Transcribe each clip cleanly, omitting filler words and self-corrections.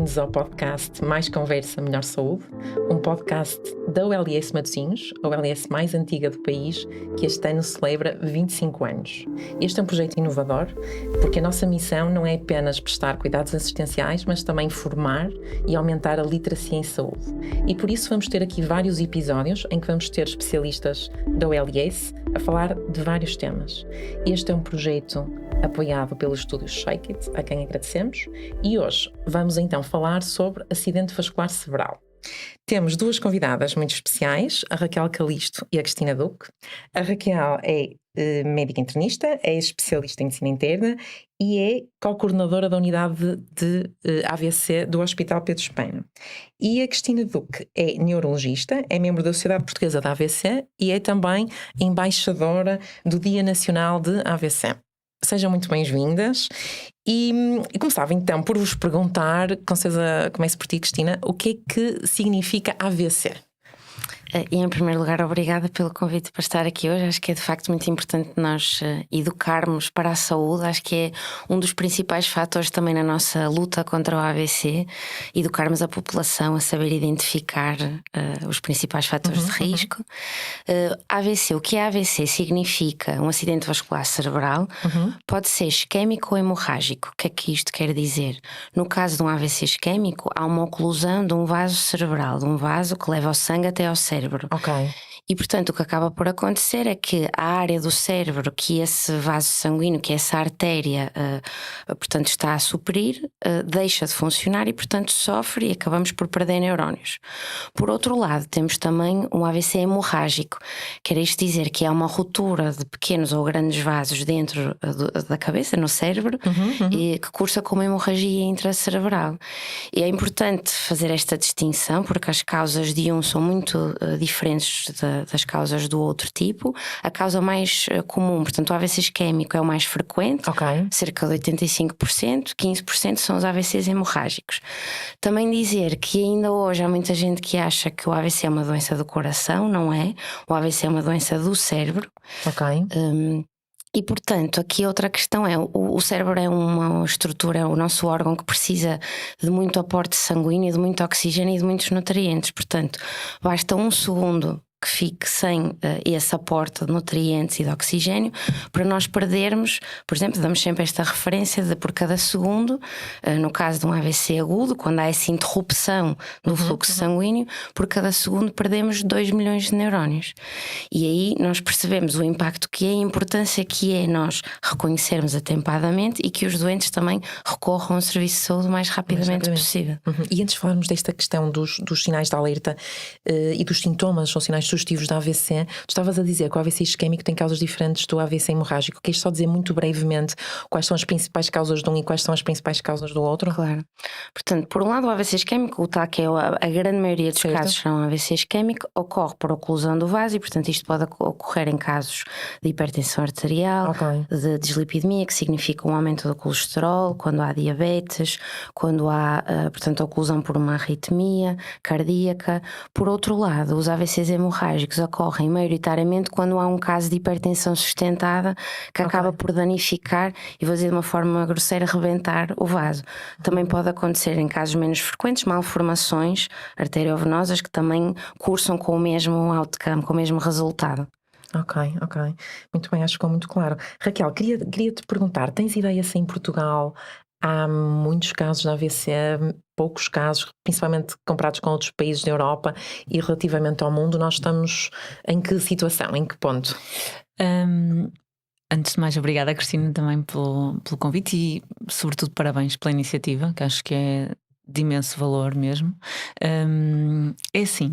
bem-vindos ao podcast Mais Conversa, Melhor Saúde, um podcast da OLS Matosinhos, a OLS mais antiga do país, que este ano celebra 25 anos. Este é um projeto inovador, porque a nossa missão não é apenas prestar cuidados assistenciais, mas também formar e aumentar a literacia em saúde. E por isso vamos ter aqui vários episódios em que vamos ter especialistas da OLS a falar de vários temas. Este é um projeto apoiado pelo estúdio Shake It, a quem agradecemos, e hoje vamos então falar sobre acidente vascular cerebral. Temos duas convidadas muito especiais, a Raquel Calisto e a Cristina Duque. A Raquel é médica internista, é especialista em medicina interna e é co-coordenadora da unidade de AVC do Hospital Pedro Spano. E a Cristina Duque é neurologista, é membro da Sociedade Portuguesa de AVC e é também embaixadora do Dia Nacional de AVC. Sejam muito bem-vindas e começava então por vos perguntar, com certeza começo por ti, Cristina, o que é que significa AVC? E em primeiro lugar, obrigada pelo convite para estar aqui hoje. Acho que é de facto muito importante nós educarmos para a saúde. Acho que é um dos principais fatores também na nossa luta contra o AVC, educarmos a população a saber identificar os principais fatores de risco. AVC, o que é AVC? Significa um acidente vascular cerebral, pode ser isquémico ou hemorrágico. O que é que isto quer dizer? No caso de um AVC isquémico, há uma oclusão de um vaso cerebral, de um vaso que leva o sangue até ao cérebro. Ok. E portanto o que acaba por acontecer é que a área do cérebro que esse vaso sanguíneo, que essa artéria portanto está a suprir, deixa de funcionar e portanto sofre e acabamos por perder neurónios. Por outro lado, temos também um AVC hemorrágico, quer isto dizer que há uma ruptura de pequenos ou grandes vasos dentro da cabeça, no cérebro, e que cursa com uma hemorragia intracerebral. E é importante fazer esta distinção porque as causas de um são muito diferentes das causas do outro tipo. A causa mais comum, portanto o AVC isquémico é o mais frequente, cerca de 85%, 15% são os AVCs hemorrágicos. Também dizer que ainda hoje há muita gente que acha que o AVC é uma doença do coração, não é? O AVC é uma doença do cérebro. E portanto aqui outra questão é, o cérebro é uma estrutura, é o nosso órgão que precisa de muito aporte sanguíneo, de muito oxigênio e de muitos nutrientes, portanto basta um segundo que fique sem esse aporte de nutrientes e de oxigênio para nós perdermos, por exemplo, damos sempre esta referência de por cada segundo, no caso de um AVC agudo, quando há essa interrupção do fluxo sanguíneo, por cada segundo perdemos 2 milhões de neurónios. E aí nós percebemos o impacto que é, a importância que é nós reconhecermos atempadamente e que os doentes também recorram ao serviço de saúde o mais rapidamente possível. E antes de falarmos desta questão dos sinais de alerta e dos sintomas, são sinais sugestivos da AVC, tu estavas a dizer que o AVC isquémico tem causas diferentes do AVC hemorrágico. Queres só dizer muito brevemente quais são as principais causas de um e quais são as principais causas do outro? Claro. Portanto, por um lado o AVC isquémico, o tal que é a grande maioria dos casos são AVC isquémico, ocorre por oclusão do vaso e portanto isto pode ocorrer em casos de hipertensão arterial, de dislipidemia, que significa um aumento do colesterol, quando há diabetes, quando há portanto oclusão por uma arritmia cardíaca. Por outro lado, os AVCs hemorrágicos ocorrem maioritariamente quando há um caso de hipertensão sustentada que acaba por danificar, e vou dizer de uma forma grosseira, rebentar o vaso. Também pode acontecer em casos menos frequentes, malformações arteriovenosas que também cursam com o mesmo outcome, com o mesmo resultado. Ok. Muito bem, acho que ficou muito claro. Raquel, queria-te perguntar, tens ideia se em Portugal há muitos casos de AVC, poucos casos, principalmente comparados com outros países da Europa, e relativamente ao mundo, nós estamos em que situação, em que ponto? Antes de mais, obrigada, Cristina, também pelo convite e, sobretudo, parabéns pela iniciativa, que acho que é de imenso valor mesmo. É assim,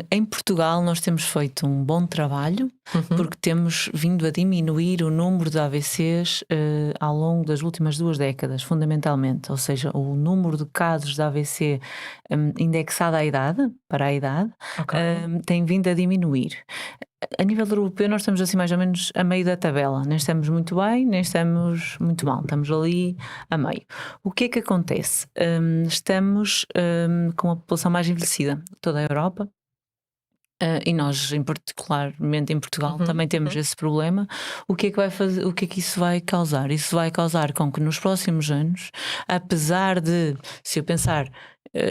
em Portugal nós temos feito um bom trabalho, porque temos vindo a diminuir o número de AVCs ao longo das últimas 2 décadas, fundamentalmente, ou seja, o número de casos de AVC indexado à idade, para a idade, tem vindo a diminuir. A nível europeu nós estamos assim mais ou menos a meio da tabela, nem estamos muito bem, nem estamos muito mal, estamos ali a meio. O que é que acontece? Estamos com a população mais envelhecida de toda a Europa E nós, particularmente em Portugal, também temos esse problema. O que é que vai fazer? O que é que isso vai causar? Isso vai causar com que nos próximos anos, apesar de, se eu pensar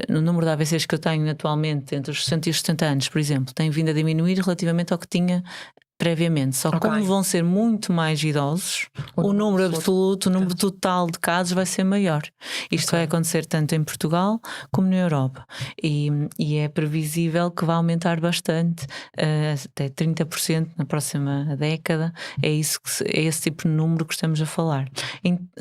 no número de AVCs que eu tenho atualmente, entre os 60 e os 70 anos, por exemplo, tem vindo a diminuir relativamente ao que tinha previamente. Só que como vão ser muito mais idosos, o número absoluto, o número total de casos vai ser maior. Isto vai acontecer tanto em Portugal como na Europa. E é previsível que vai aumentar bastante, até 30% na próxima década. É esse tipo de número que estamos a falar.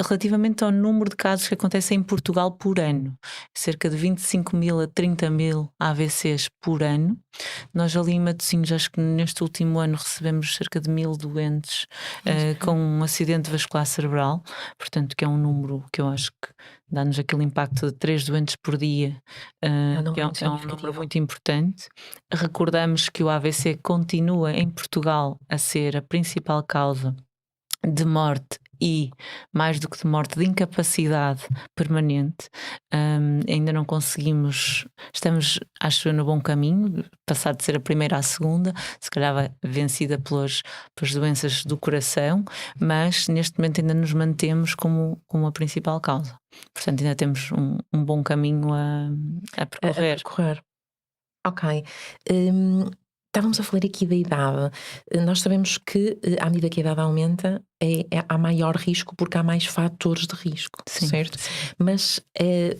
Relativamente ao número de casos que acontecem em Portugal por ano, cerca de 25 mil a 30 mil AVCs por ano. Nós ali em Matosinhos, acho que neste último ano recebemos cerca de 1000 doentes com um acidente vascular cerebral, portanto que é um número que eu acho que dá-nos aquele impacto de 3 doentes por dia, que é um número muito importante. Recordamos que o AVC continua em Portugal a ser a principal causa de morte e, mais do que de morte, de incapacidade permanente. Ainda não conseguimos, estamos, acho eu, no bom caminho, passar de ser a primeira à segunda, se calhar vencida pelas doenças do coração, mas neste momento ainda nos mantemos como a principal causa. Portanto, ainda temos um bom caminho a percorrer. Ok. Estávamos a falar aqui da idade. Nós sabemos que, à medida que a idade aumenta, há maior risco porque há mais fatores de risco, certo? Sim. Mas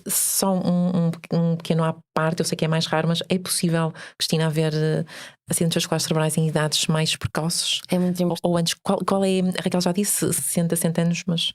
só um pequeno à parte, eu sei que é mais raro, mas é possível, Cristina, haver acidentes vasculares cerebrais em idades mais precoces? É muito importante. Ou antes, qual é? A Raquel já disse 60, 70 anos, mas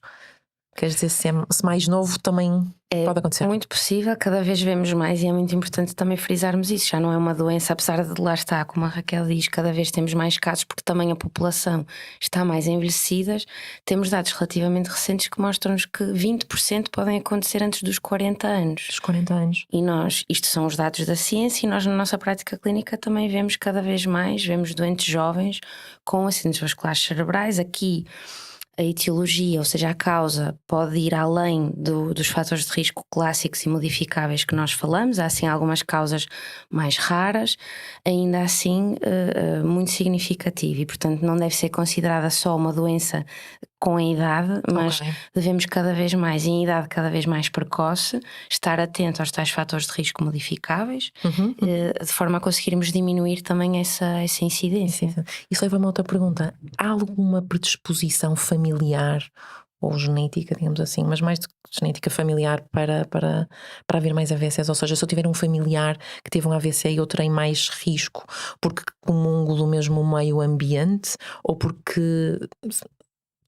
quer dizer, se mais novo também pode acontecer. É muito possível, cada vez vemos mais, e é muito importante também frisarmos isso. Já não é uma doença, apesar de lá estar, como a Raquel diz, cada vez temos mais casos porque também a população está mais envelhecida. Temos dados relativamente recentes que mostram-nos que 20% podem acontecer antes dos 40 anos. Dos 40 anos. E isto são os dados da ciência, e nós na nossa prática clínica também vemos cada vez mais, vemos doentes jovens com acidentes vasculares cerebrais. Aqui a etiologia, ou seja, a causa, pode ir além dos fatores de risco clássicos e modificáveis que nós falamos. Há assim algumas causas mais raras, ainda assim muito significativa, e portanto não deve ser considerada só uma doença com a idade, mas devemos cada vez mais, em idade cada vez mais precoce, estar atento aos tais fatores de risco modificáveis, de forma a conseguirmos diminuir também essa incidência. Isso leva-me a outra pergunta. Há alguma predisposição familiar ou genética, digamos assim, mas mais do que genética familiar para haver mais AVCs? Ou seja, se eu tiver um familiar que teve um AVC, eu terei mais risco porque comungo do mesmo meio ambiente, ou porque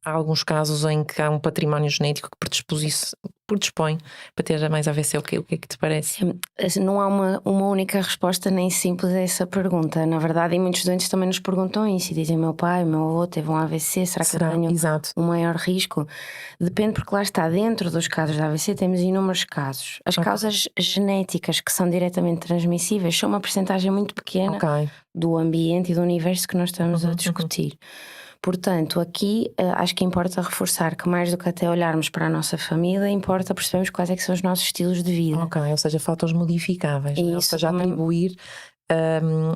há alguns casos em que há um património genético que predispõe para ter mais AVC? O que é que te parece? Não há uma única resposta nem simples a essa pergunta, na verdade, e muitos doentes também nos perguntam isso e dizem: meu pai, meu avô teve um AVC, será que eu tenho um maior risco? Depende, porque lá está, dentro dos casos de AVC temos inúmeros casos. As causas genéticas que são diretamente transmissíveis são uma percentagem muito pequena do ambiente e do universo que nós estamos a discutir. Portanto, aqui acho que importa reforçar que, mais do que até olharmos para a nossa família, importa percebermos quais é que são os nossos estilos de vida. Ou seja, fatores modificáveis, ou seja, atribuir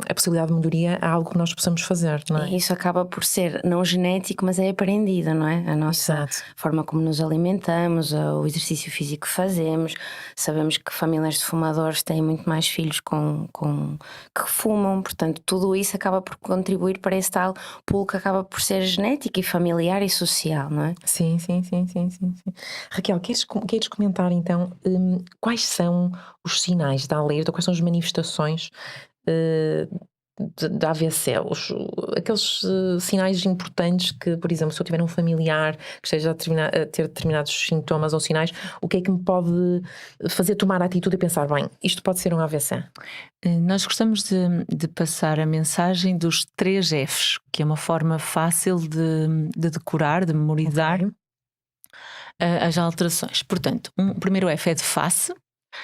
a possibilidade de melhoria a algo que nós possamos fazer, não é? E isso acaba por ser não genético, mas é aprendido, não é? A nossa forma como nos alimentamos, o exercício físico que fazemos. Sabemos que famílias de fumadores têm muito mais filhos que fumam, portanto tudo isso acaba por contribuir para esse tal pulo que acaba por ser genético e familiar e social, não é? Sim. Raquel, queres comentar então quais são os sinais de alerta, quais são as manifestações da AVC, aqueles sinais importantes que, por exemplo, se eu tiver um familiar que esteja a ter determinados sintomas ou sinais, o que é que me pode fazer tomar a atitude e pensar, bem, isto pode ser um AVC? Nós gostamos de passar a mensagem dos 3 Fs, que é uma forma fácil de decorar, de memorizar as alterações. Portanto, o primeiro F é de face.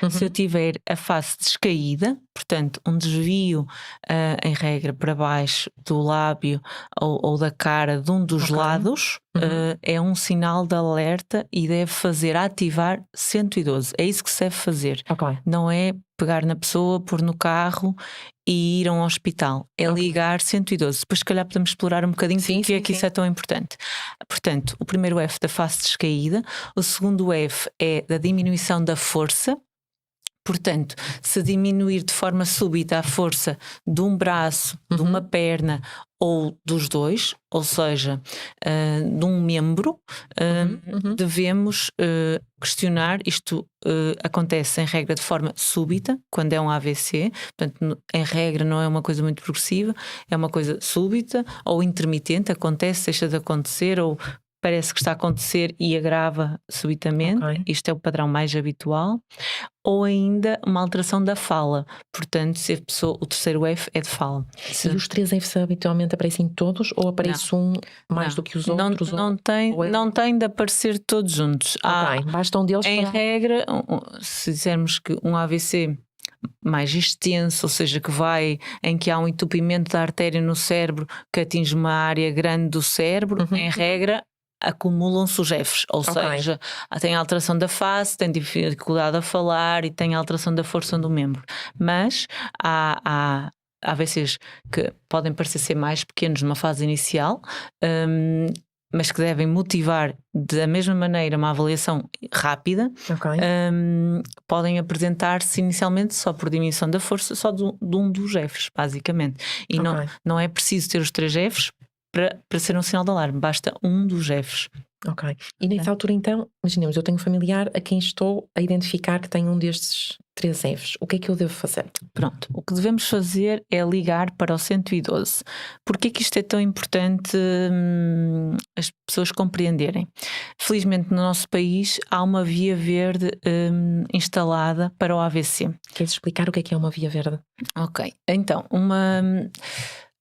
Se eu tiver a face descaída, portanto, um desvio em regra para baixo do lábio ou da cara de um dos lados é um sinal de alerta e deve fazer ativar 112. É isso que se deve fazer. Não é pegar na pessoa, pôr no carro e ir a um hospital. É ligar 112. Depois, se calhar, podemos explorar um bocadinho porque é que isso é tão importante. Portanto, o primeiro F da face descaída, o segundo F é da diminuição da força. Portanto, se diminuir de forma súbita a força de um braço, de uma perna ou dos dois, ou seja, de um membro, devemos questionar. Isto acontece em regra de forma súbita, quando é um AVC, portanto, em regra não é uma coisa muito progressiva, é uma coisa súbita ou intermitente, acontece, deixa de acontecer ou parece que está a acontecer e agrava subitamente. Isto é o padrão mais habitual. Ou ainda uma alteração da fala. Portanto, se a pessoa, o terceiro F é de fala. E os 3 Fs habitualmente aparecem todos ou aparece um mais do que os outros? Não tem de aparecer todos juntos. Basta um deles. Em regra, se dissermos que um AVC mais extenso, ou seja, em que há um entupimento da artéria no cérebro que atinge uma área grande do cérebro, em regra acumulam-se os Fs, ou seja, tem alteração da face, tem dificuldade a falar e tem alteração da força do membro. Mas há AVCs que podem parecer ser mais pequenos numa fase inicial, mas que devem motivar da mesma maneira uma avaliação rápida. Podem apresentar-se inicialmente só por diminuição da força, só de um dos Fs, basicamente. E não é preciso ter os 3 Fs para ser um sinal de alarme, basta um dos Fs. E nessa altura, então, imaginemos, eu tenho um familiar a quem estou a identificar que tem um destes 3 Fs. O que é que eu devo fazer? Pronto, o que devemos fazer é ligar para o 112. Porquê que isto é tão importante as pessoas compreenderem? Felizmente no nosso país há uma via verde instalada para o AVC. Queres explicar o que é uma via verde? Então,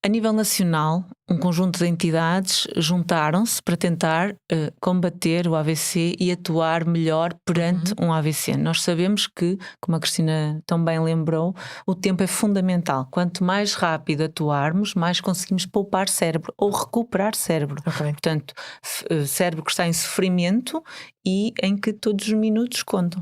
a nível nacional, um conjunto de entidades juntaram-se para tentar combater o AVC e atuar melhor perante um AVC. Nós sabemos que, como a Cristina tão bem lembrou, o tempo é fundamental. Quanto mais rápido atuarmos, mais conseguimos poupar cérebro ou recuperar cérebro. Portanto, cérebro que está em sofrimento e em que todos os minutos contam.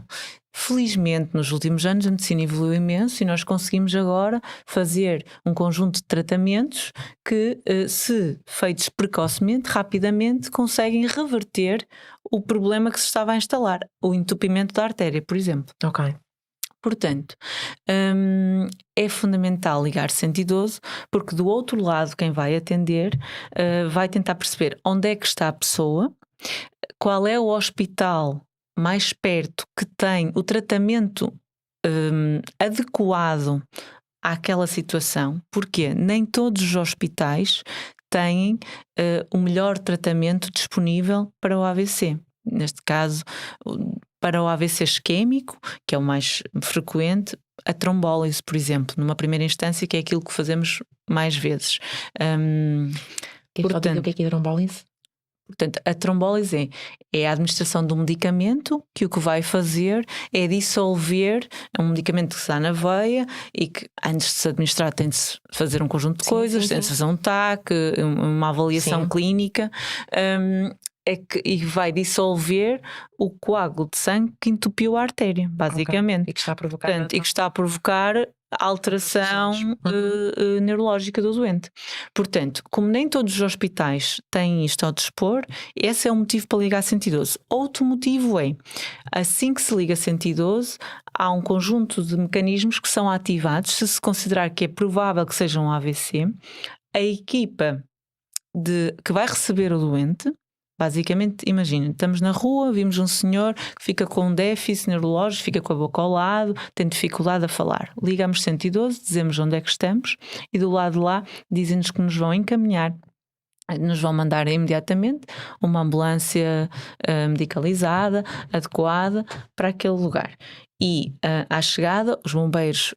Felizmente, nos últimos anos, a medicina evoluiu imenso e nós conseguimos agora fazer um conjunto de tratamentos que, se feitos precocemente, rapidamente, conseguem reverter o problema que se estava a instalar, o entupimento da artéria, por exemplo. Portanto, é fundamental ligar 112, porque do outro lado quem vai atender vai tentar perceber onde é que está a pessoa, qual é o hospital mais perto que tem o tratamento adequado àquela situação, porque nem todos os hospitais têm o melhor tratamento disponível para o AVC. Neste caso, para o AVC isquémico, que é o mais frequente, a trombólise, por exemplo, numa primeira instância, que é aquilo que fazemos mais vezes. Portanto, o que é a trombólise? Portanto, a trombólise é a administração de um medicamento que o que vai fazer é dissolver um medicamento que se dá na veia e que antes de se administrar tem de se fazer um conjunto de coisas, tem de se fazer um TAC, uma avaliação clínica, e vai dissolver o coágulo de sangue que entupiu a artéria, basicamente. E que está a provocar, portanto, e que está a provocar alteração neurológica do doente. Portanto, como nem todos os hospitais têm isto ao dispor, esse é o motivo para ligar 112. Outro motivo é, assim que se liga 112, há um conjunto de mecanismos que são ativados, se considerar que é provável que seja um AVC, a equipa que vai receber o doente. Basicamente, imagina, estamos na rua, vimos um senhor que fica com um déficit neurológico, fica com a boca ao lado, tem dificuldade a falar. Ligamos 112, dizemos onde é que estamos e do lado de lá dizem-nos que nos vão encaminhar, nos vão mandar imediatamente uma ambulância medicalizada, adequada para aquele lugar. e à chegada os bombeiros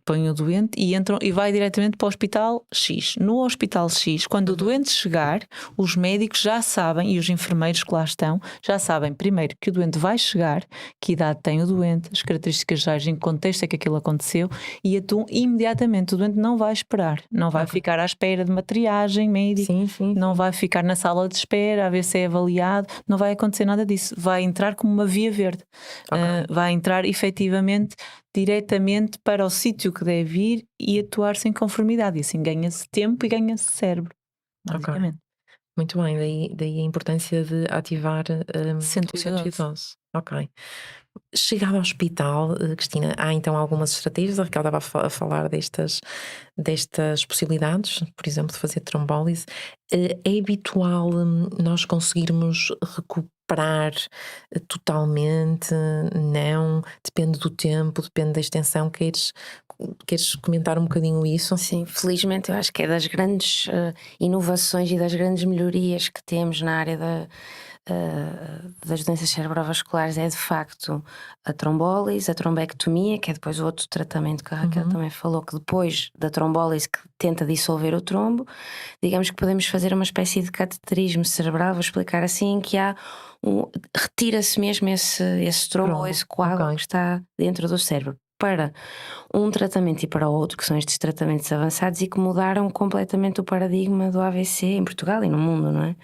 põem o doente e entram e vai diretamente para o hospital X. No hospital X, quando o doente chegar, os médicos já sabem, e os enfermeiros que lá estão já sabem primeiro que o doente vai chegar, que idade tem o doente, as características gerais, em que contexto é que aquilo aconteceu, e atuam imediatamente. O doente não vai esperar, não vai ficar à espera de uma triagem médica, não vai ficar na sala de espera a ver se é avaliado, não vai acontecer nada disso. Vai entrar como uma via verde, vai entrar efetivamente diretamente para o sítio que deve ir e atuar sem conformidade, e assim ganha-se tempo e ganha-se cérebro, basicamente. Muito bem, daí a importância de ativar 112. Ok. Chegado ao hospital, Cristina, há então algumas estratégias. A Raquel estava a falar destas possibilidades, por exemplo, de fazer trombólise. É habitual nós conseguirmos recuperar totalmente? Não? Depende do tempo, depende da extensão. Queres comentar um bocadinho isso? Sim, felizmente eu acho que é das grandes inovações e das grandes melhorias que temos na área das doenças cerebrovasculares, é de facto a trombólise, a trombectomia, que é depois o outro tratamento que a Raquel também falou, que depois da trombólise, que tenta dissolver o trombo, digamos que podemos fazer uma espécie de cateterismo cerebral, vou explicar assim, que retira-se mesmo esse trombo ou esse coágulo que está dentro do cérebro, para um tratamento e para o outro, que são estes tratamentos avançados e que mudaram completamente o paradigma do AVC em Portugal e no mundo, não é?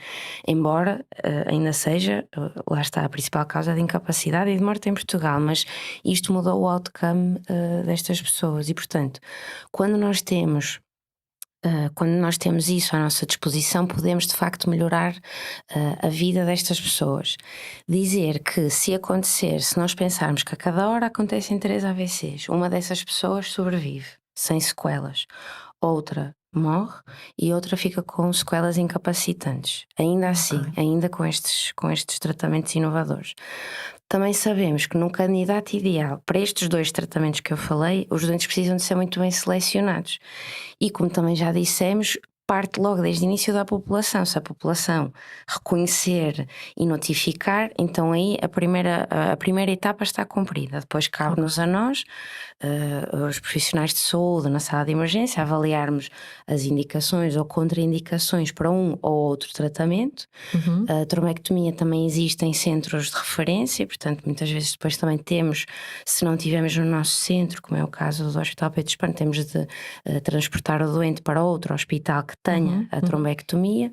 Embora ainda seja, lá está, a principal causa de incapacidade e de morte em Portugal, mas isto mudou o outcome destas pessoas e, portanto, quando nós temos isso à nossa disposição, podemos de facto melhorar a vida destas pessoas. Dizer que se nós pensarmos que a cada hora acontecem 3 AVCs, uma dessas pessoas sobrevive sem sequelas, outra morre e outra fica com sequelas incapacitantes. Ainda assim, ainda com estes tratamentos inovadores. Também sabemos que no candidato ideal para estes 2 tratamentos que eu falei, os doentes precisam de ser muito bem selecionados. E como também já dissemos, parte logo desde o início da população. Se a população reconhecer e notificar, então aí a primeira etapa está cumprida. Depois cabe-nos a nós, os profissionais de saúde na sala de emergência, avaliarmos as indicações ou contraindicações para um ou outro tratamento. A trombectomia também existe em centros de referência, portanto muitas vezes depois também temos, se não tivermos no nosso centro, como é o caso do Hospital Pedro Hispano, temos de transportar o doente para outro hospital que tenha a trombectomia.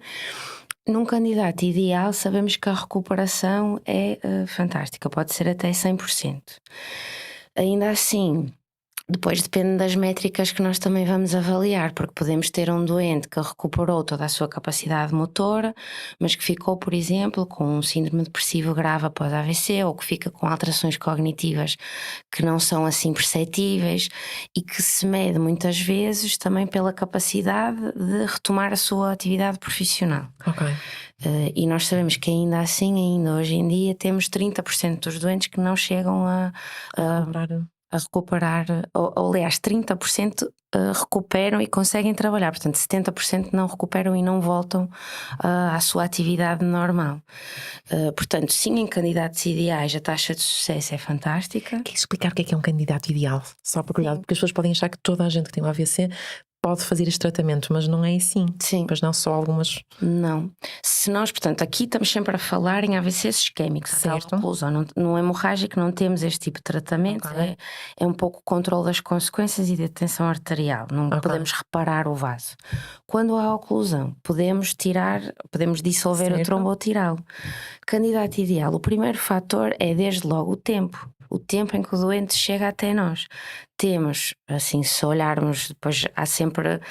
Num candidato ideal, sabemos que a recuperação é fantástica, pode ser até 100%. Ainda assim, depois depende das métricas que nós também vamos avaliar, porque podemos ter um doente que recuperou toda a sua capacidade motora, mas que ficou, por exemplo, com um síndrome depressivo grave após AVC, ou que fica com alterações cognitivas que não são assim perceptíveis e que se mede muitas vezes também pela capacidade de retomar a sua atividade profissional. E nós sabemos que ainda hoje em dia, temos 30% dos doentes que não chegam a recuperar, ou aliás 30% recuperam e conseguem trabalhar, portanto 70% não recuperam e não voltam à sua atividade normal. Portanto, sim, em candidatos ideais a taxa de sucesso é fantástica. Queres explicar o que é um candidato ideal? Só por cuidado, porque as pessoas podem achar que toda a gente que tem um AVC pode fazer este tratamento, mas não é assim. Sim. Mas não só algumas. Não. Se nós, portanto, aqui estamos sempre a falar em AVCs isquémicos, certo? No hemorrágico não temos este tipo de tratamento, é um pouco o controle das consequências e da tensão arterial, não podemos reparar o vaso. Quando há oclusão, podemos dissolver o trombo ou tirá-lo. Candidato ideal, o primeiro fator é desde logo o tempo em que o doente chega até nós. Temos, assim, se olharmos, depois há sempre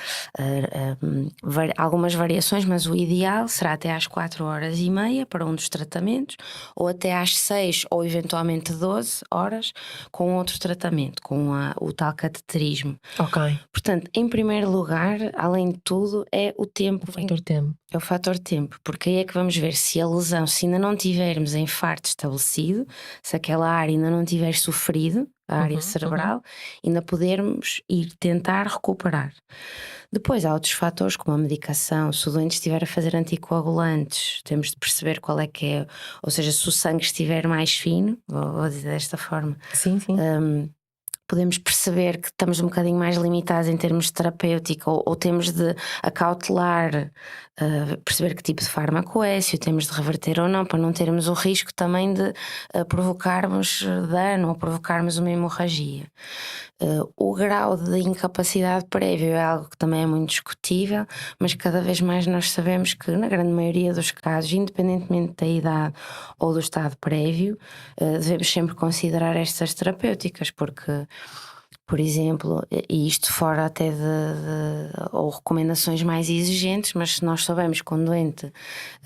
algumas variações, mas o ideal será até às 4h30 para um dos tratamentos, ou até às 6 ou eventualmente 12 horas com outro tratamento, com o tal cateterismo. Portanto, em primeiro lugar, além de tudo, é o tempo. O fator tempo. É o fator tempo, porque aí é que vamos ver se a lesão, se ainda não tivermos infarto estabelecido, se aquela área ainda não tiver sofrido, a área Uhum, cerebral, ainda podermos ir tentar recuperar. Depois há outros fatores, como a medicação. Se o doente estiver a fazer anticoagulantes, temos de perceber qual é que é, ou seja, se o sangue estiver mais fino, vou dizer desta forma, sim, sim. podemos perceber que estamos um bocadinho mais limitados em termos de terapêutica, ou temos de acautelar, perceber que tipo de fármaco é, se o temos de reverter ou não, para não termos o risco também de provocarmos dano ou provocarmos uma hemorragia. O grau de incapacidade prévia é algo que também é muito discutível, mas cada vez mais nós sabemos que, na grande maioria dos casos, independentemente da idade ou do estado prévio, devemos sempre considerar estas terapêuticas, porque, por exemplo, e isto fora até ou recomendações mais exigentes, mas se nós sabemos que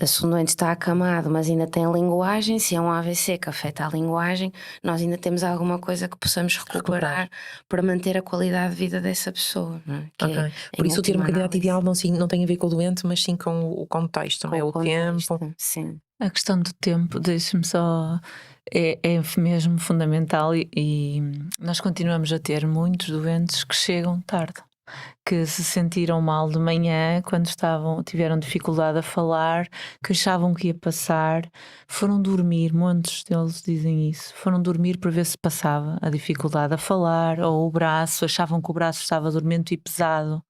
se um doente está acamado, mas ainda tem linguagem, se é um AVC que afeta a linguagem, nós ainda temos alguma coisa que possamos recuperar para manter a qualidade de vida dessa pessoa, não é? Que Ok. é, Por em isso o termo última candidato análise, ideal não tem a ver com o doente, mas sim com o contexto, não com é? o O contexto, tempo. sim. A questão do tempo, deixe-me só, é mesmo fundamental e nós continuamos a ter muitos doentes que chegam tarde, que se sentiram mal de manhã quando tiveram dificuldade a falar, que achavam que ia passar, foram dormir, montes deles dizem isso, foram dormir para ver se passava a dificuldade a falar, ou o braço, achavam que o braço estava dormente e pesado,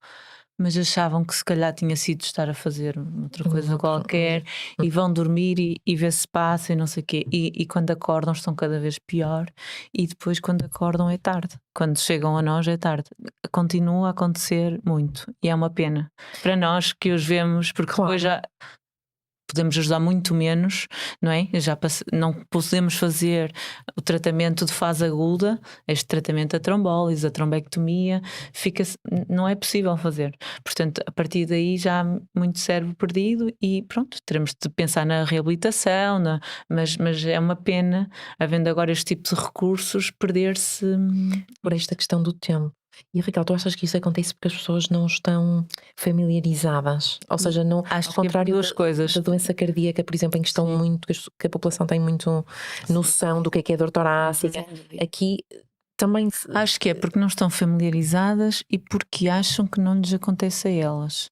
mas achavam que se calhar tinha sido estar a fazer outra coisa qualquer, e vão dormir e vê se passa e não sei o quê. E quando acordam estão cada vez pior, e depois quando acordam é tarde. Quando chegam a nós é tarde. Continua a acontecer muito e é uma pena para nós que os vemos, porque Claro. depois já podemos ajudar muito menos, não é? Não podemos fazer o tratamento de fase aguda, este tratamento da trombólise, a trombectomia, não é possível fazer. Portanto, a partir daí já há muito cérebro perdido e pronto, teremos de pensar na reabilitação, mas é uma pena, havendo agora este tipo de recursos, perder-se. Por esta questão do tempo. E Raquel, tu achas que isso acontece porque as pessoas não estão familiarizadas? Ou seja, não, Acho ao que é por contrário duas coisas. da doença cardíaca, por exemplo, em que estão Sim. muito, que a população tem muito noção do que é dor torácica. Sem dúvida. Aqui também Acho que é porque não estão familiarizadas e porque acham que não lhes acontece a elas.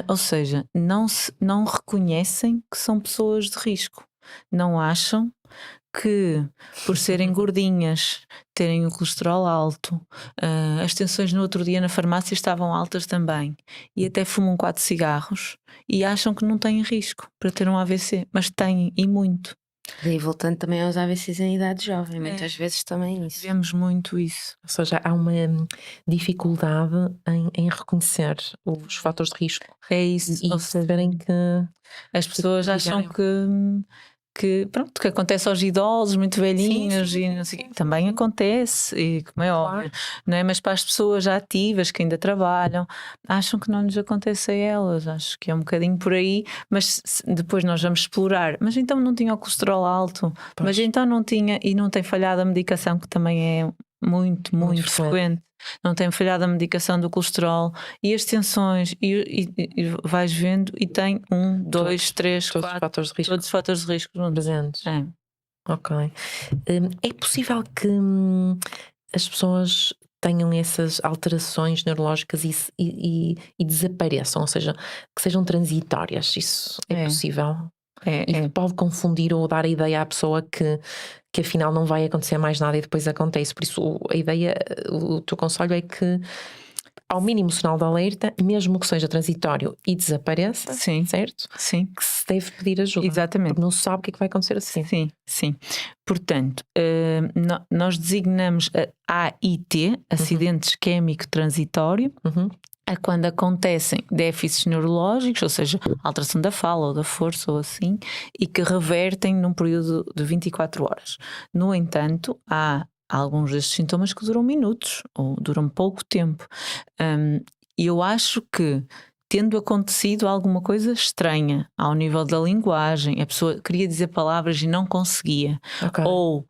Ou seja, não reconhecem que são pessoas de risco. Não acham que, por serem gordinhas, terem o colesterol alto, as tensões no outro dia na farmácia estavam altas também, e até fumam 4 cigarros e acham que não têm risco para ter um AVC, mas têm e muito. Daí voltando também aos AVCs em idade jovem, muitas vezes também isso. Vemos muito isso. ou seja, há uma dificuldade em reconhecer os fatores de risco É isso. e Ou seja, perceberem que as pessoas acham ligarem. que acontece aos idosos muito velhinhos sim, e não sei o sim, quê. Também sim. acontece, e como é óbvio, Claro. não é? Mas para as pessoas já ativas que ainda trabalham, acham que não lhes acontece a elas. Acho que é um bocadinho por aí, mas depois nós vamos explorar. Mas então não tinha o colesterol alto, mas Pois. então não tinha, e não tem falhado a medicação, que também é muito frequente. Não tem falhado a medicação do colesterol e as tensões, e vais vendo, e tem 1, 2, 3, Todos os 4, fatores de risco todos os fatores de risco juntos. presentes. É. Ok. É possível que as pessoas tenham essas alterações neurológicas e desapareçam, ou seja, que sejam transitórias. Isso é É. possível? E pode confundir ou dar a ideia à pessoa que afinal não vai acontecer mais nada e depois acontece. Por isso, a ideia, o teu conselho é que, ao mínimo sinal de alerta, mesmo que seja transitório e desapareça, Sim. certo? Sim, Que se deve pedir ajuda. exatamente. Porque não se sabe o que é que vai acontecer assim. Sim. Portanto, nós designamos a AIT, acidente isquémico transitório, Uhum. a quando acontecem déficits neurológicos, ou seja, alteração da fala ou da força ou assim, e que revertem num período de 24 horas. No entanto, há alguns destes sintomas que duram minutos ou duram pouco tempo. E eu acho que, tendo acontecido alguma coisa estranha ao nível da linguagem, a pessoa queria dizer palavras e não conseguia, Ok. ou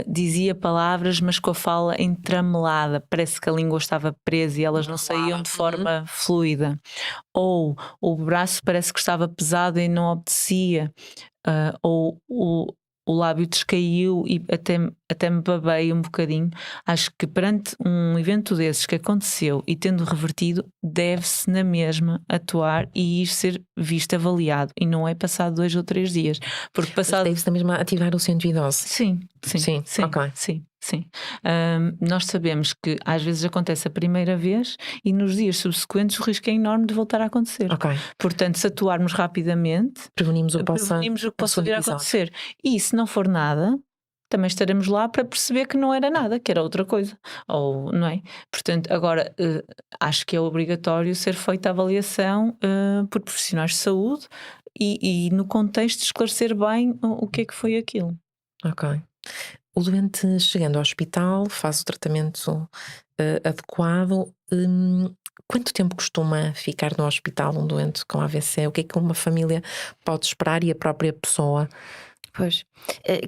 dizia palavras mas com a fala entramelada, parece que a língua estava presa e elas não saíam de forma fluida, ou o braço parece que estava pesado e não obedecia, ou o o lábio descaiu e até me babei um bocadinho. Acho que perante um evento desses que aconteceu e tendo revertido, deve-se na mesma atuar e ir ser visto, avaliado, e não é passado 2 ou 3 dias, porque Mas passado... deve-se na mesma ativar o 112. Sim, Ok. sim. Nós sabemos que às vezes acontece a primeira vez e nos dias subsequentes o risco é enorme de voltar a acontecer. Ok. Portanto, se atuarmos rapidamente, Prevenimos o que possa vir a episódio. acontecer. E se não for nada, também estaremos lá para perceber que não era nada, que era outra coisa. Ou, não é? Portanto, agora acho que é obrigatório ser feita a avaliação por profissionais de saúde e no contexto de esclarecer bem o que é que foi aquilo. Ok. O doente chegando ao hospital faz o tratamento adequado. Quanto tempo costuma ficar no hospital um doente com AVC? O que é que uma família pode esperar e a própria pessoa? Pois,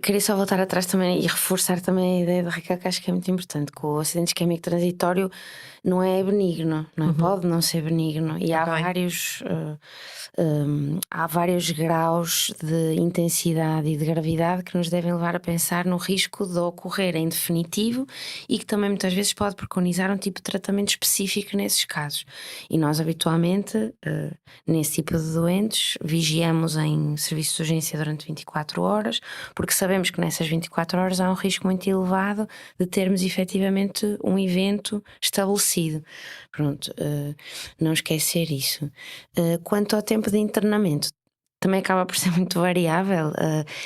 queria só voltar atrás também e reforçar também a ideia da Raquel, que acho que é muito importante, que o acidente isquémico transitório não é benigno, não é? Pode não ser benigno, e Ok. há vários graus de intensidade e de gravidade que nos devem levar a pensar no risco de ocorrer em definitivo, e que também muitas vezes pode preconizar um tipo de tratamento específico nesses casos. E nós habitualmente, nesse tipo de doentes, vigiamos em serviço de urgência durante 24 horas, porque sabemos que nessas 24 horas há um risco muito elevado de termos efetivamente um evento estabelecido. Pronto, não esquecer isso. Quanto ao tempo de internamento, também acaba por ser muito variável.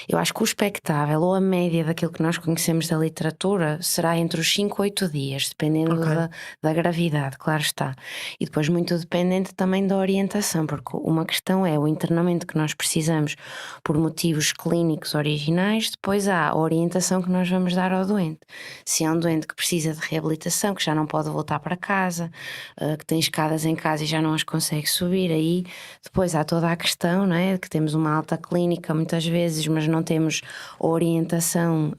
Eu acho que o expectável, ou a média daquilo que nós conhecemos da literatura, será entre os 5 a 8 dias, dependendo Ok. da gravidade, claro está. E depois muito dependente também da orientação, porque uma questão é o internamento que nós precisamos por motivos clínicos originais, depois há a orientação que nós vamos dar ao doente. Se é um doente que precisa de reabilitação, que já não pode voltar para casa, que tem escadas em casa e já não as consegue subir, aí depois há toda a questão, não é? Que temos uma alta clínica muitas vezes, mas não temos a orientação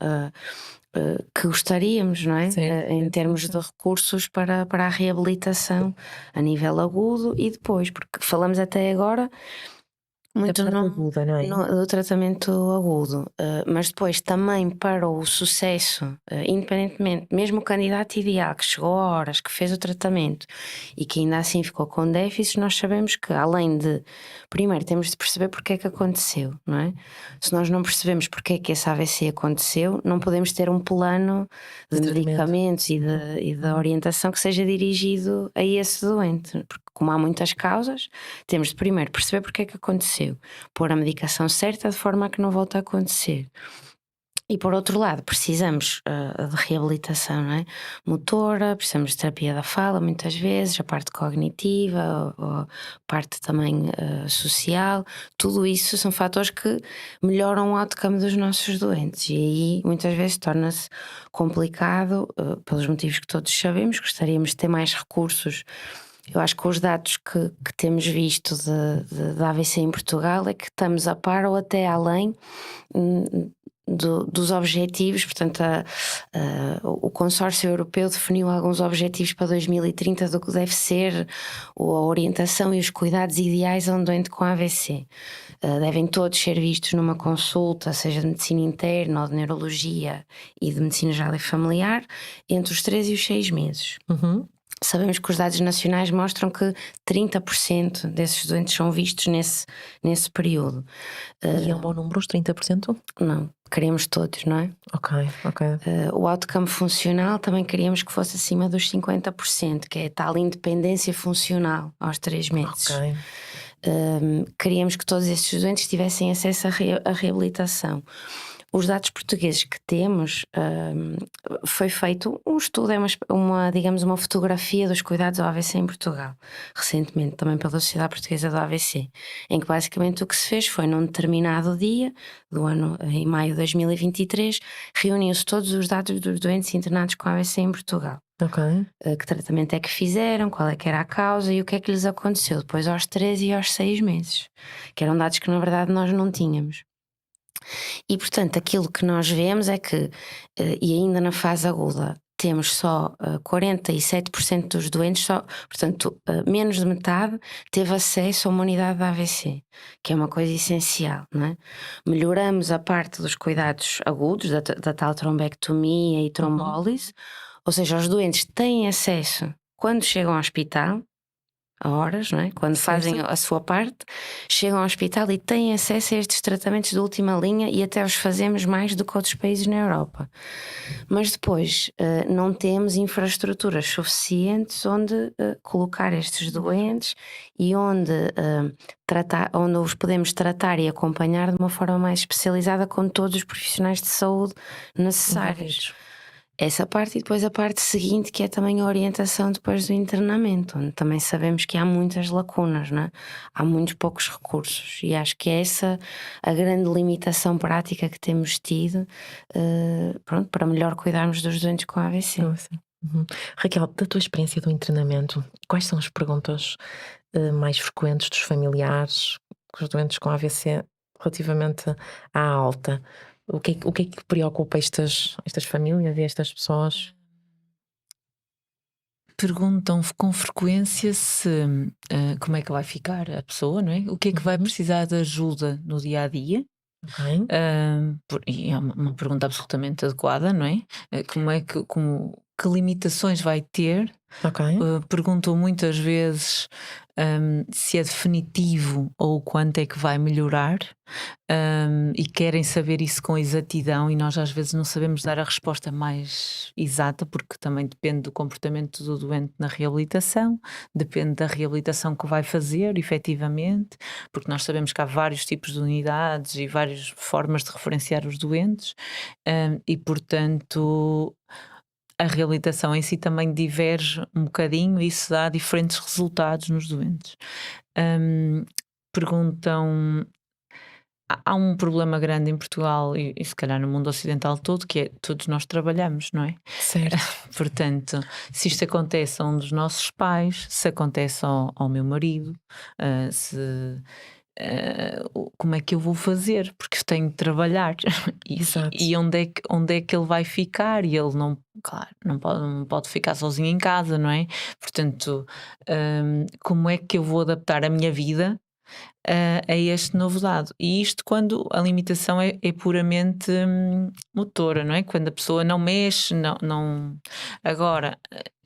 que gostaríamos, não é? Certo, Em certo, termos certo. de recursos para a reabilitação a nível agudo e depois, porque falamos até agora muito parte aguda, não é? do tratamento agudo, mas depois também para o sucesso, independentemente, mesmo o candidato ideal que chegou a horas, que fez o tratamento e que ainda assim ficou com déficits, nós sabemos que além de, primeiro temos de perceber porque é que aconteceu, não é? Se nós não percebemos porque é que esse AVC aconteceu, não podemos ter um plano de De tratamento. medicamentos e de orientação que seja dirigido a esse doente, porque como há muitas causas, temos de primeiro perceber porque é que aconteceu, pôr a medicação certa de forma a que não volte a acontecer. E por outro lado, precisamos de reabilitação, não é? Motora, precisamos de terapia da fala, muitas vezes, a parte cognitiva, a parte também social, tudo isso são fatores que melhoram o outcome dos nossos doentes. E aí muitas vezes torna-se complicado, pelos motivos que todos sabemos. Gostaríamos de ter mais recursos. Eu acho que os dados que temos visto de AVC em Portugal é que estamos a par ou até além dos objetivos. Portanto, o consórcio europeu definiu alguns objetivos para 2030 do que deve ser a orientação e os cuidados ideais a um doente com AVC. Devem todos ser vistos numa consulta, seja de medicina interna ou de neurologia e de medicina geral e familiar, entre os 3 e os 6 meses. Sabemos que os dados nacionais mostram que 30% desses doentes são vistos nesse período. E é um bom número, os 30%? Não, queremos todos, não é? Ok. O outcome funcional também queríamos que fosse acima dos 50%, que é a tal independência funcional aos 3 meses. Ok. Queríamos que todos esses doentes tivessem acesso à reabilitação. Os dados portugueses que temos, foi feito um estudo, digamos uma fotografia dos cuidados ao AVC em Portugal, recentemente também pela Sociedade Portuguesa do AVC, em que basicamente o que se fez foi, num determinado dia do ano, em maio de 2023, reuniu-se todos os dados dos doentes internados com AVC em Portugal. Ok. Que tratamento é que fizeram, qual é que era a causa e o que é que lhes aconteceu depois aos 3 e aos 6 meses, que eram dados que na verdade nós não tínhamos. E portanto aquilo que nós vemos é que, e ainda na fase aguda, temos só 47% dos doentes, portanto, menos de metade, teve acesso a uma unidade de AVC, que é uma coisa essencial, não é? Melhoramos a parte dos cuidados agudos, da tal trombectomia e trombólise, ou seja, os doentes têm acesso quando chegam ao hospital, a horas, não é? Quando fazem a sua parte, chegam ao hospital e têm acesso a estes tratamentos de última linha, e até os fazemos mais do que outros países na Europa. Mas depois não temos infraestruturas suficientes onde colocar estes doentes e onde os podemos tratar e acompanhar de uma forma mais especializada com todos os profissionais de saúde necessários. Essa parte, e depois a parte seguinte, que é também a orientação depois do internamento, onde também sabemos que há muitas lacunas, não é? Há muitos poucos recursos, e acho que é essa a grande limitação prática que temos tido, pronto, para melhor cuidarmos dos doentes com AVC. Raquel, da tua experiência do internamento, quais são as perguntas mais frequentes dos familiares com os doentes com AVC relativamente à alta? O que é que preocupa estas famílias e estas pessoas? Perguntam com frequência como é que vai ficar a pessoa, não é? O que é que vai precisar de ajuda no dia a dia? Ok. E é uma pergunta absolutamente adequada, não é? Que limitações vai ter? Ok. Perguntam muitas vezes se é definitivo ou quanto é que vai melhorar, e querem saber isso com exatidão, e nós às vezes não sabemos dar a resposta mais exata, porque também depende do comportamento do doente na reabilitação, depende da reabilitação que vai fazer efetivamente, porque nós sabemos que há vários tipos de unidades e várias formas de referenciar os doentes, e portanto a reabilitação em si também diverge um bocadinho, e isso dá diferentes resultados nos doentes. Perguntam. Há um problema grande em Portugal e se calhar no mundo ocidental todo, que é todos nós trabalhamos, não é? Certo. Portanto, se isto acontece a um dos nossos pais, se acontece ao meu marido, como é que eu vou fazer? Porque eu tenho de trabalhar Exato. e onde é que ele vai ficar? E ele claro, não pode ficar sozinho em casa, não é? Portanto, como é que eu vou adaptar a minha vida a este novo dado? E isto quando a limitação é puramente motora, não é? Quando a pessoa não mexe, não... Agora,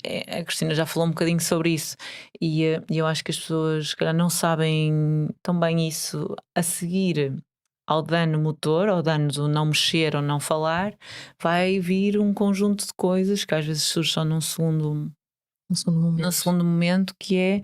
a Cristina já falou um bocadinho sobre isso, e eu acho que as pessoas se calhar não sabem tão bem isso. A seguir ao dano motor, ao dano do não mexer ou não falar, vai vir um conjunto de coisas que às vezes surge só num segundo momento, que é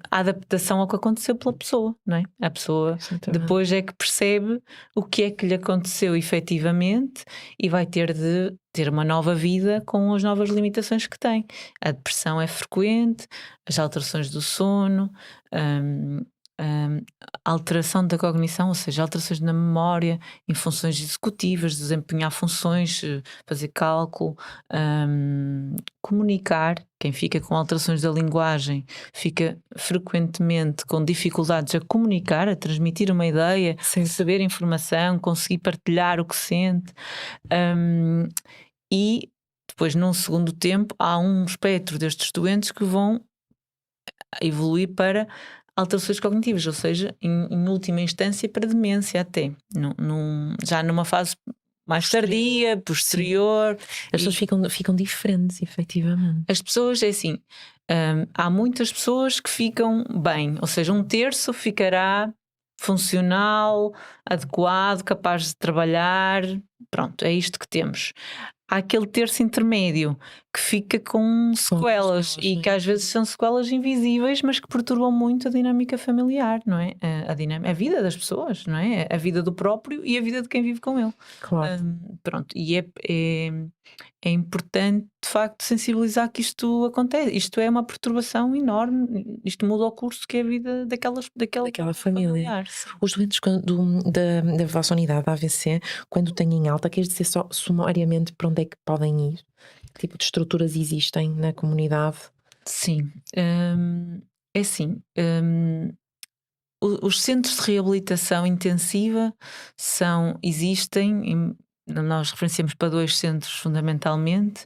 a adaptação ao que aconteceu pela pessoa, não é? A pessoa depois é que percebe o que é que lhe aconteceu efetivamente e vai ter de ter uma nova vida com as novas limitações que tem. A depressão é frequente, as alterações do sono, alteração da cognição, ou seja, alterações na memória, em funções executivas, desempenhar funções, fazer cálculo, comunicar. Quem fica com alterações da linguagem fica frequentemente com dificuldades a comunicar, a transmitir uma ideia, receber informação, conseguir partilhar o que sente. E depois, num segundo tempo, há um espectro destes doentes que vão evoluir para alterações cognitivas, ou seja, em última instância para demência até, já numa fase mais tardia, posterior. As pessoas ficam diferentes, efetivamente. As pessoas, é assim, há muitas pessoas que ficam bem, ou seja, um terço ficará funcional, adequado, capaz de trabalhar, pronto, é isto que temos. Há aquele terço intermédio que fica com sequelas e que às vezes são sequelas invisíveis, mas que perturbam muito a dinâmica familiar, não é? A vida das pessoas, não é? A vida do próprio e a vida de quem vive com ele. Claro. Pronto, e é importante de facto sensibilizar que isto acontece. Isto é uma perturbação enorme, isto muda o curso que é a vida daquela família. familiar. Os doentes da vossa unidade da AVC, quando têm em alta, queres dizer só sumariamente para onde é que podem ir? Que tipo de estruturas existem na comunidade? Sim, é assim, os centros de reabilitação intensiva existem nós referenciamos para 2 centros fundamentalmente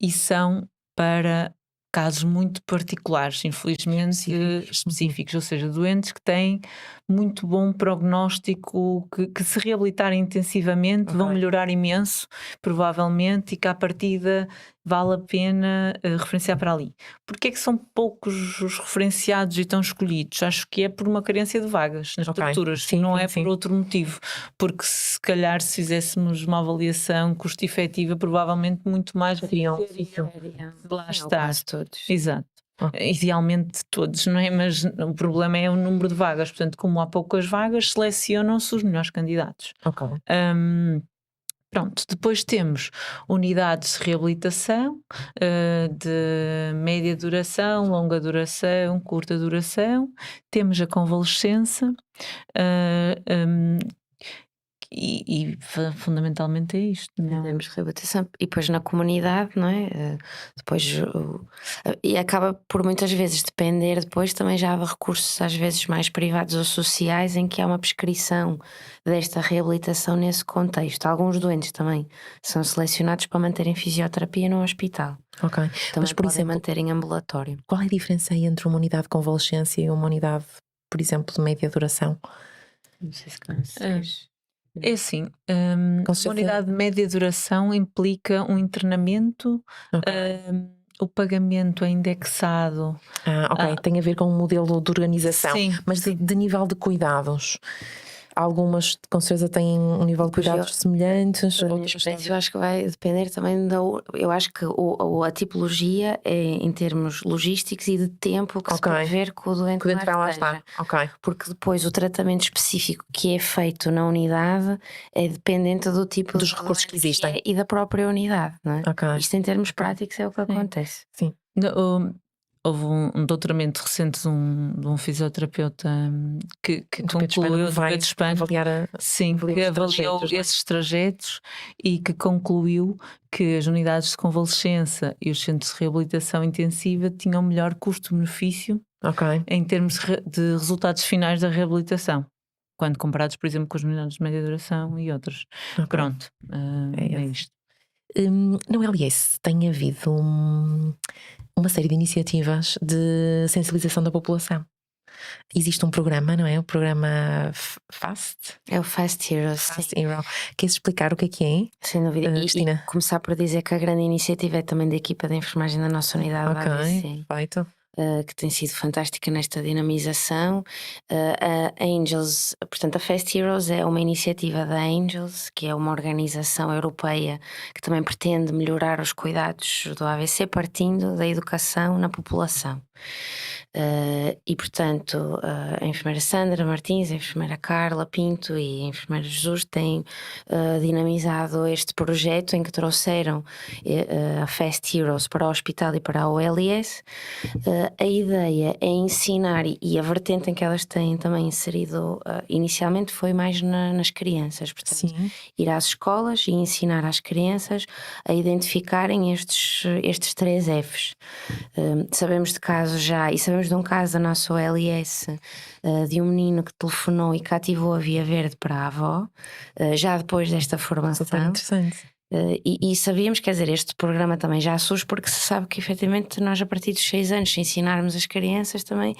e são para casos muito particulares, infelizmente específicos, ou seja, doentes que têm muito bom prognóstico, que se reabilitarem intensivamente vão melhorar imenso, provavelmente, e que à partida vale a pena referenciar para ali. Porquê é que são poucos os referenciados e tão escolhidos? Acho que é por uma carência de vagas nas estruturas, não é por outro motivo, porque se calhar se fizéssemos uma avaliação custo-efetiva, provavelmente muito mais teriam de lá estar. Todos. Exato. Idealmente todos, não é? Mas o problema é o número de vagas, portanto, como há poucas vagas, selecionam-se os melhores candidatos. Pronto, depois temos unidades de reabilitação de média duração, longa duração, curta duração, temos a convalescença e fundamentalmente é isto. Temos reabilitação e depois na comunidade, não é? Depois e acaba por muitas vezes depender depois também já de recursos às vezes mais privados ou sociais em que há uma prescrição desta reabilitação nesse contexto. Alguns doentes também são selecionados para manterem fisioterapia no hospital. Também mas por exemplo, manter em ambulatório. Qual é a diferença aí entre uma unidade de convalescência e uma unidade, por exemplo, de média duração? Não sei se conheces. É assim, uma unidade de média duração implica um internamento, o pagamento é indexado. Tem a ver com um modelo de organização. Sim, mas de nível de cuidados, algumas com certeza têm um nível de cuidados semelhantes. Eu acho que vai depender também eu acho que a tipologia é em termos logísticos e de tempo que se prevê que o doente lá esteja. Porque depois o tratamento específico que é feito na unidade é dependente do tipo dos recursos que existem e da própria unidade, não é? Isto em termos práticos é o que acontece. Sim. Houve um doutoramento recente de um fisioterapeuta que concluiu de Espanha, que avaliou esses trajetos e que concluiu que as unidades de convalescença e os centros de reabilitação intensiva tinham melhor custo-benefício em termos de resultados finais da reabilitação, quando comparados, por exemplo, com as unidades de média duração e outras. Pronto, é isto. No LIS tem havido uma série de iniciativas de sensibilização da população. Existe um programa, não é? O programa FAST? É o Fast Heroes. Fast Hero. Queres explicar o que é? Sem dúvida. Cristina? E começar por dizer que a grande iniciativa é também da equipa de enfermagem da nossa unidade da ABC. Perfeito. Que tem sido fantástica nesta dinamização. A Angels, portanto, a Fast Heroes é uma iniciativa da Angels, que é uma organização europeia que também pretende melhorar os cuidados do AVC partindo da educação na população. E portanto a enfermeira Sandra Martins, a enfermeira Carla Pinto e a enfermeira Jesus têm dinamizado este projeto em que trouxeram a Fast Heroes para o hospital e para a OLS. A ideia é ensinar e a vertente em que elas têm também inserido inicialmente foi mais nas crianças, portanto ir às escolas e ensinar às crianças a identificarem estes 3 Fs. Sabemos de casos já, e sabemos de um caso da nossa OLS de um menino que telefonou e cativou a Via Verde para a avó, já depois desta formação. Super interessante. E sabíamos, quer dizer, este programa também já surge porque se sabe que efetivamente nós a partir dos 6 anos, se ensinarmos as crianças também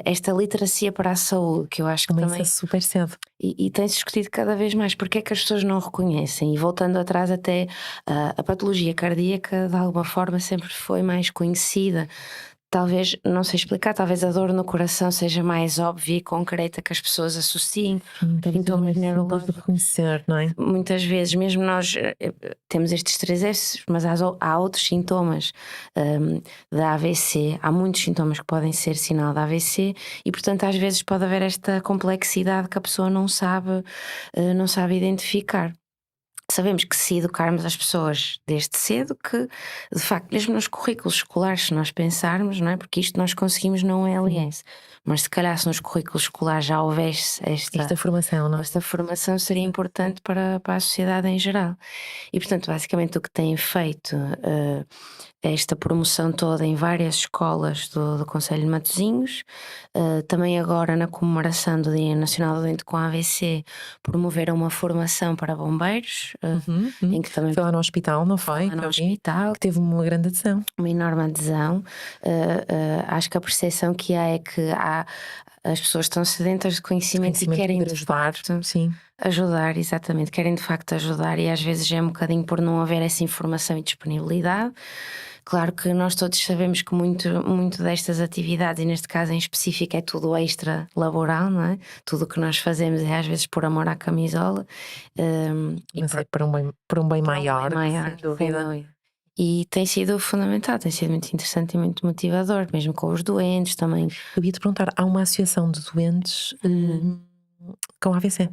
esta literacia para a saúde, que eu acho que também super cedo. E tem-se discutido cada vez mais porque é que as pessoas não reconhecem, e voltando atrás até a patologia cardíaca de alguma forma sempre foi mais conhecida. Talvez, não sei explicar, talvez a dor no coração seja mais óbvia e concreta que as pessoas associem. Sintomas neurológicos de reconhecer, não é? Muitas vezes, mesmo nós temos estes 3 Fs, mas há outros sintomas da AVC, há muitos sintomas que podem ser sinal da AVC e, portanto, às vezes pode haver esta complexidade que a pessoa não sabe identificar. Sabemos que se educarmos as pessoas desde cedo, que de facto, mesmo nos currículos escolares, se nós pensarmos, não é? Porque isto nós conseguimos não é LS, mas se calhar se nos currículos escolares já houvesse esta formação, não é? Esta formação seria importante para a sociedade em geral. E portanto, basicamente o que têm feito esta promoção toda em várias escolas do Concelho de Matosinhos. Também agora, na comemoração do Dia Nacional do Doente com AVC, promoveram uma formação para bombeiros, em que também Foi lá no hospital, não foi? lá no Que eu vi, hospital, que teve uma grande adesão. uma enorme adesão. Acho que a percepção que há é que as pessoas estão sedentas de conhecimento e querem Poder de ajudar, facto sim. ajudar, exatamente, querem de facto ajudar, e às vezes é um bocadinho por não haver essa informação e disponibilidade. Claro que nós todos sabemos que muito destas atividades, e neste caso em específico é tudo extra laboral, não é? Tudo o que nós fazemos é às vezes por amor à camisola. Mas é para um bem maior, sem dúvida. E tem sido fundamental, tem sido muito interessante e muito motivador, mesmo com os doentes também. Eu ia te perguntar, há uma associação de doentes com AVC.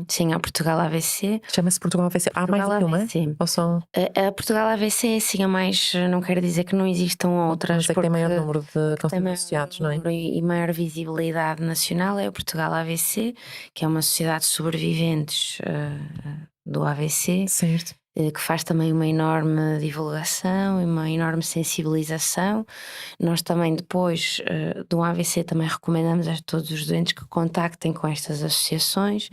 Sim, há Portugal AVC. Chama-se Portugal AVC. Há mais do que uma? AVC. Ou são... A Portugal AVC, sim, a mais, não quer dizer que não existam outras, Mas é que tem maior número de associados, não é? E maior visibilidade nacional é o Portugal AVC, que é uma sociedade de sobreviventes do AVC. Certo. Que faz também uma enorme divulgação e uma enorme sensibilização. Nós também depois do AVC também recomendamos a todos os doentes que contactem com estas associações.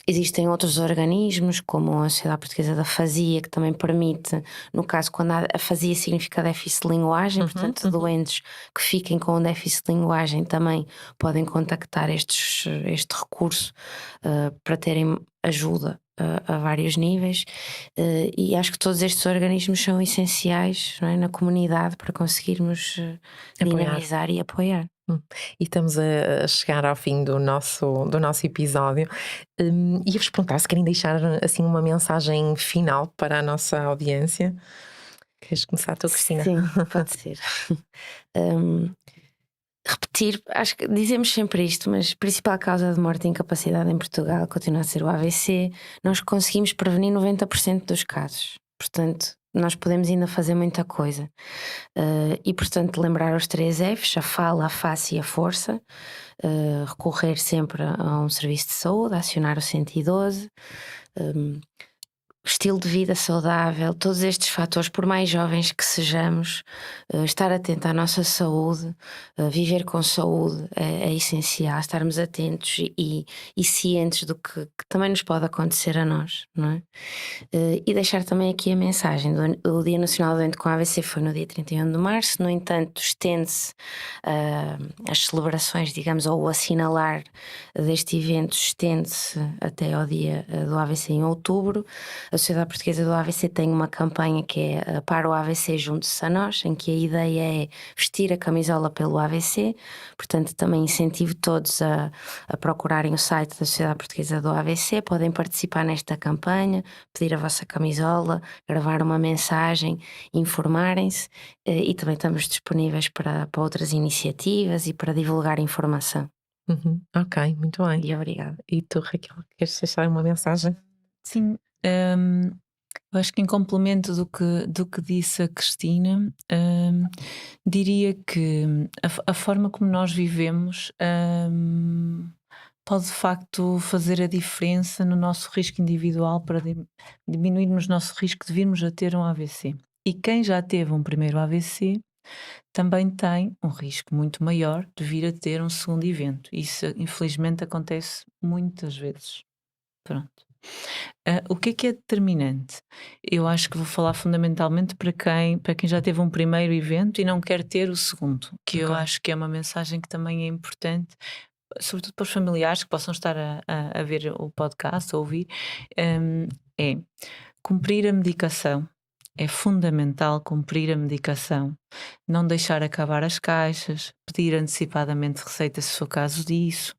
Existem outros organismos, como a Sociedade Portuguesa da Afasia, que também permite, no caso, quando a afasia significa déficit de linguagem, portanto, doentes que fiquem com déficit de linguagem também podem contactar este recurso para terem ajuda a vários níveis, e acho que todos estes organismos são essenciais, não é, na comunidade para conseguirmos dinamizar e apoiar. E estamos a chegar ao fim do nosso episódio. Ia-vos perguntar se querem deixar assim uma mensagem final para a nossa audiência. Queres começar tu, Cristina? Sim, pode ser. Repetir, acho que dizemos sempre isto, mas a principal causa de morte e incapacidade em Portugal continua a ser o AVC. Nós conseguimos prevenir 90% dos casos, portanto nós podemos ainda fazer muita coisa, e portanto lembrar os 3 Fs, a fala, a face e a força, recorrer sempre a um serviço de saúde, acionar o 112, estilo de vida saudável, todos estes fatores, por mais jovens que sejamos, estar atento à nossa saúde, viver com saúde é essencial, estarmos atentos e cientes do que também nos pode acontecer a nós, não é? E deixar também aqui a mensagem do Dia Nacional do Doente com AVC foi no dia 31 de março, no entanto estende-se as celebrações, digamos, ou o assinalar deste evento estende-se até ao dia do AVC em outubro. A Sociedade Portuguesa do AVC tem uma campanha que é Para o AVC Junte-se a Nós, em que a ideia é vestir a camisola pelo AVC, portanto também incentivo todos a procurarem o site da Sociedade Portuguesa do AVC, podem participar nesta campanha, pedir a vossa camisola, gravar uma mensagem, informarem-se, e também estamos disponíveis para outras iniciativas e para divulgar informação. Ok, muito bem. E obrigada. E tu, Raquel, queres deixar uma mensagem? Sim, eu acho que em complemento do que disse a Cristina, diria que a forma como nós vivemos pode de facto fazer a diferença no nosso risco individual para diminuirmos o nosso risco de virmos a ter um AVC. E quem já teve um primeiro AVC também tem um risco muito maior de vir a ter um segundo evento. Isso infelizmente acontece muitas vezes. Pronto. O que é determinante? Eu acho que vou falar fundamentalmente para quem já teve um primeiro evento e não quer ter o segundo, que eu acho que é uma mensagem que também é importante, sobretudo para os familiares que possam estar a ver o podcast, a ouvir, é cumprir a medicação. É fundamental cumprir a medicação, não deixar acabar as caixas, pedir antecipadamente receita se for caso disso,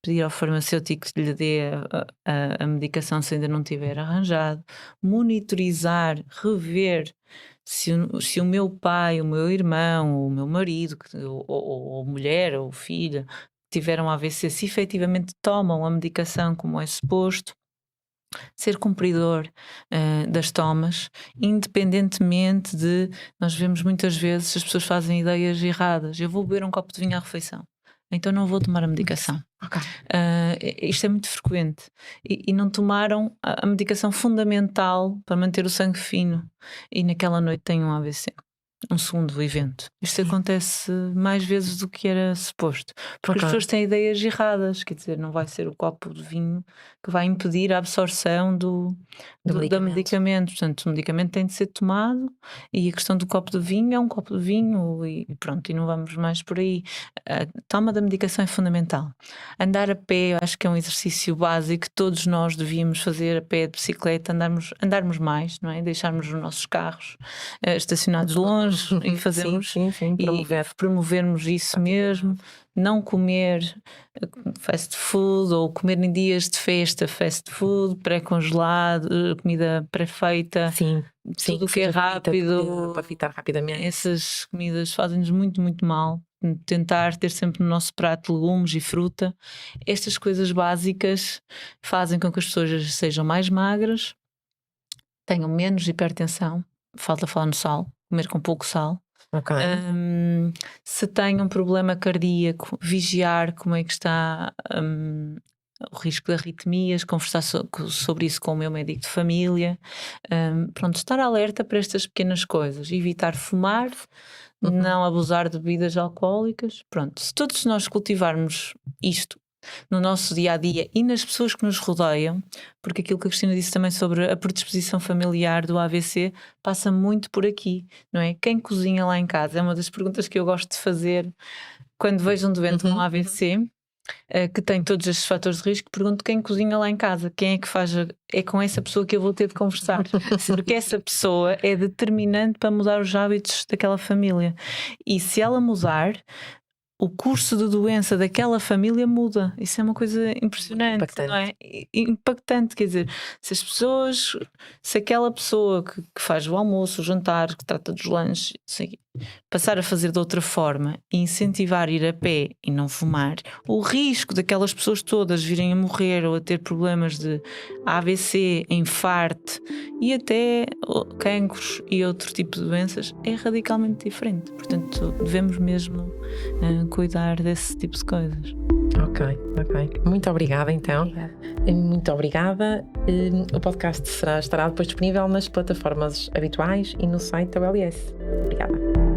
pedir ao farmacêutico que lhe dê a medicação se ainda não tiver arranjado, monitorizar, rever se o meu pai, o meu irmão, o meu marido, ou mulher, ou filha, tiveram AVC, se efetivamente tomam a medicação como é suposto. Ser cumpridor das tomas, independentemente de... Nós vemos muitas vezes as pessoas fazem ideias erradas. Eu vou beber um copo de vinho à refeição, então não vou tomar a medicação. Isto é muito frequente. E não tomaram a medicação fundamental para manter o sangue fino, e naquela noite têm um AVC. um segundo evento. Isto acontece mais vezes do que era suposto. Porque as pessoas têm ideias erradas, quer dizer, não vai ser o copo de vinho que vai impedir a absorção do medicamento. Portanto, o medicamento tem de ser tomado e a questão do copo de vinho é um copo de vinho e pronto, e não vamos mais por aí. A toma da medicação é fundamental. Andar a pé, eu acho que é um exercício básico que todos nós devíamos fazer a pé, de bicicleta, andarmos mais, não é? Deixarmos os nossos carros estacionados longe e fazermos sim, e promovermos isso mesmo. Não comer fast food ou comer em dias de festa fast food, pré-congelado, comida pré-feita, tudo o que é rápido, para fritar rapidamente. essas comidas fazem-nos muito, muito mal. Tentar ter sempre no nosso prato legumes e fruta. Estas coisas básicas fazem com que as pessoas sejam mais magras, tenham menos hipertensão, falta falar no sal, comer com pouco sal. Se tem um problema cardíaco, vigiar como é que está o risco de arritmias, conversar sobre isso com o meu médico de família. Pronto, estar alerta para estas pequenas coisas, evitar fumar, não abusar de bebidas alcoólicas. Pronto, se todos nós cultivarmos isto no nosso dia a dia e nas pessoas que nos rodeiam, porque aquilo que a Cristina disse também sobre a predisposição familiar do AVC passa muito por aqui, não é? Quem cozinha lá em casa? É uma das perguntas que eu gosto de fazer quando vejo um doente com AVC, que tem todos estes fatores de risco. Pergunto quem cozinha lá em casa, quem é que faz, é com essa pessoa que eu vou ter de conversar, porque essa pessoa é determinante para mudar os hábitos daquela família, e se ela mudar, o curso de doença daquela família muda. Isso é uma coisa impressionante, impactante. não é? Impactante, quer dizer, se aquela pessoa que faz o almoço, o jantar, que trata dos lanches, passar a fazer de outra forma e incentivar a ir a pé e não fumar, o risco daquelas pessoas todas virem a morrer ou a ter problemas de AVC, infarto e até cancros e outro tipo de doenças é radicalmente diferente. Portanto, devemos mesmo cuidar desse tipo de coisas. Ok. Muito obrigada, então. Obrigada. Muito obrigada. O podcast estará depois disponível nas plataformas habituais e no site da OLS. Obrigada.